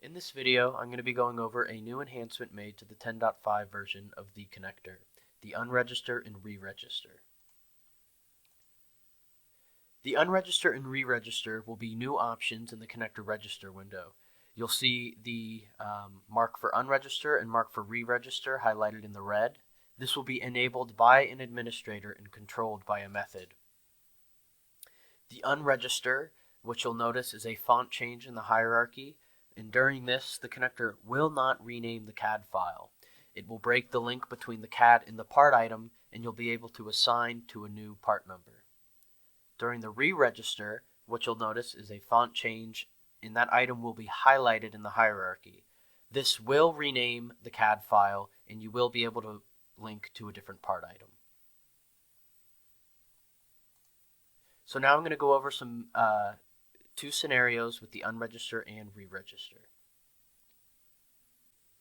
In this video, I'm going to be going over a new enhancement made to the 10.5 version of the connector, the Unregister and Re-Register. The Unregister and Re-Register will be new options in the connector register window. You'll see the mark for Unregister and mark for Re-Register highlighted in the red. This will be enabled by an administrator and controlled by a method. The Unregister, which you'll notice is a font change in the hierarchy, and during this, the connector will not rename the CAD file. It will break the link between the CAD and the part item, and you'll be able to assign to a new part number. During the re-register, what you'll notice is a font change, and that item will be highlighted in the hierarchy. This will rename the CAD file, and you will be able to link to a different part item. So now I'm going to go over some two scenarios with the Unregister and Re-Register.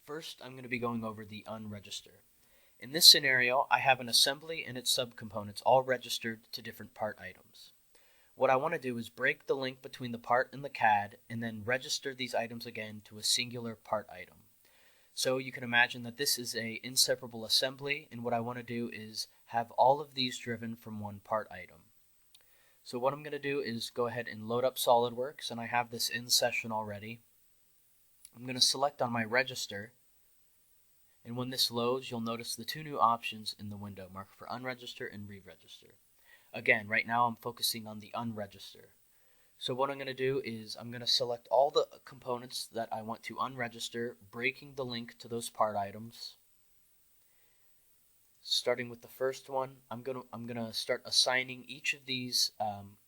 First, I'm going to be going over the Unregister. In this scenario, I have an assembly and its subcomponents all registered to different part items. What I want to do is break the link between the part and the CAD and then register these items again to a singular part item. So you can imagine that this is an inseparable assembly, and what I want to do is have all of these driven from one part item. So what I'm going to do is go ahead and load up SolidWorks, and I have this in session already. I'm going to select on my register, and when this loads, you'll notice the two new options in the window, marked for Unregister and Re-Register. Again, right now I'm focusing on the Unregister. So what I'm going to do is I'm going to select all the components that I want to unregister, breaking the link to those part items. Starting with the first one, I'm gonna start assigning each of these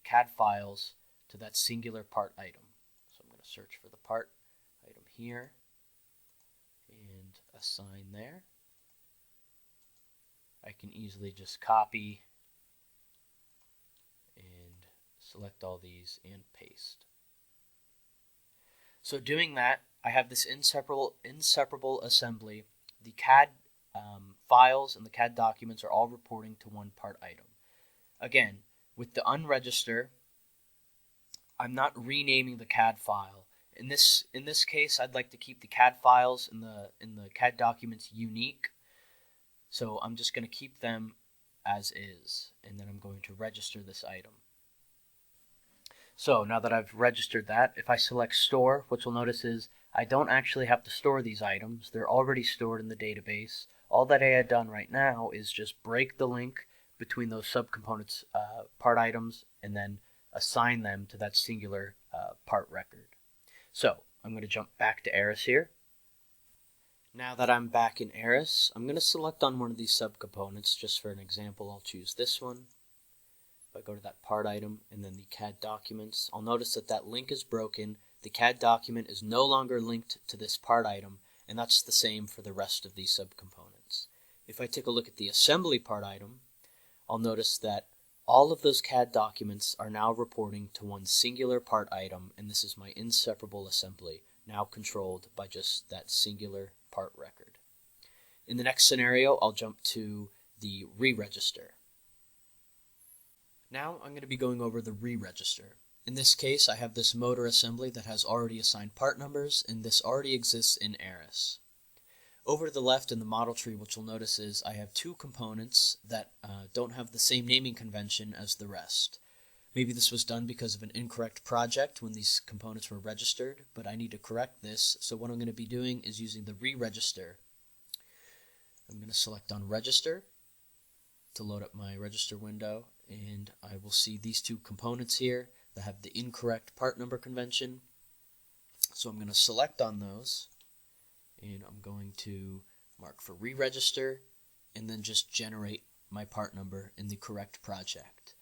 CAD files to that singular part item. So I'm going to search for the part item here and assign there. I can easily just copy and select all these and paste. So doing that, I have this inseparable assembly. The CAD files and the CAD documents are all reporting to one part item. Again, with the Unregister, I'm not renaming the CAD file. In this case, I'd like to keep the CAD files and the CAD documents unique. So I'm just going to keep them as is, and then I'm going to register this item. So now that I've registered that, if I select Store, what you'll notice is I don't actually have to store these items. They're already stored in the database. All that I had done right now is just break the link between those subcomponents part items and then assign them to that singular part record. So I'm going to jump back to Eris here. Now that I'm back in Eris, I'm going to select on one of these subcomponents. Just for an example, I'll choose this one. If I go to that part item and then the CAD documents, I'll notice that that link is broken. The CAD document is no longer linked to this part item, and that's the same for the rest of these subcomponents. If I take a look at the assembly part item, I'll notice that all of those CAD documents are now reporting to one singular part item, and this is my inseparable assembly, now controlled by just that singular part record. In the next scenario, I'll jump to the re-register. Now I'm going to be going over the re-register. In this case, I have this motor assembly that has already assigned part numbers, and this already exists in Eris. Over to the left in the model tree, what you'll notice is I have two components that don't have the same naming convention as the rest. Maybe this was done because of an incorrect project when these components were registered, but I need to correct this, so what I'm going to be doing is using the re-register. I'm going to select on Register to load up my register window, and I will see these two components here that have the incorrect part number convention. So I'm going to select on those, and I'm going to mark for re-register, and then just generate my part number in the correct project.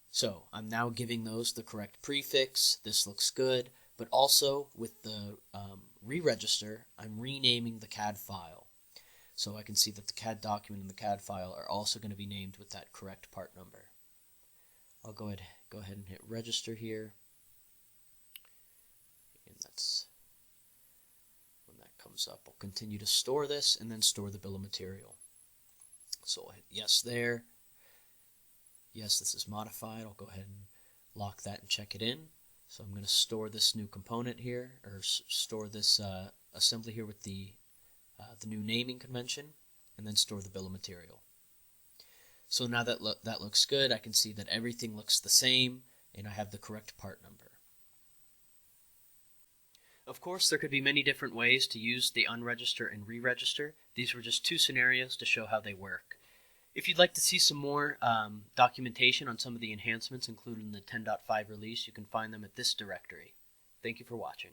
So I'm now giving those the correct prefix. This looks good, but also with the re-register, I'm renaming the CAD file. So I can see that the CAD document and the CAD file are also going to be named with that correct part number. I'll go ahead and hit register here, and that's when that comes up. I'll continue to store this and then store the bill of material. So I'll hit yes there. Yes, this is modified. I'll go ahead and lock that and check it in. So I'm going to store this new component here, or store this assembly here with the new naming convention, and then store the bill of material. So now that that looks good, I can see that everything looks the same, and I have the correct part number. Of course, there could be many different ways to use the unregister and re-register. These were just two scenarios to show how they work. If you'd like to see some more documentation on some of the enhancements included in the 10.5 release, you can find them at this directory. Thank you for watching.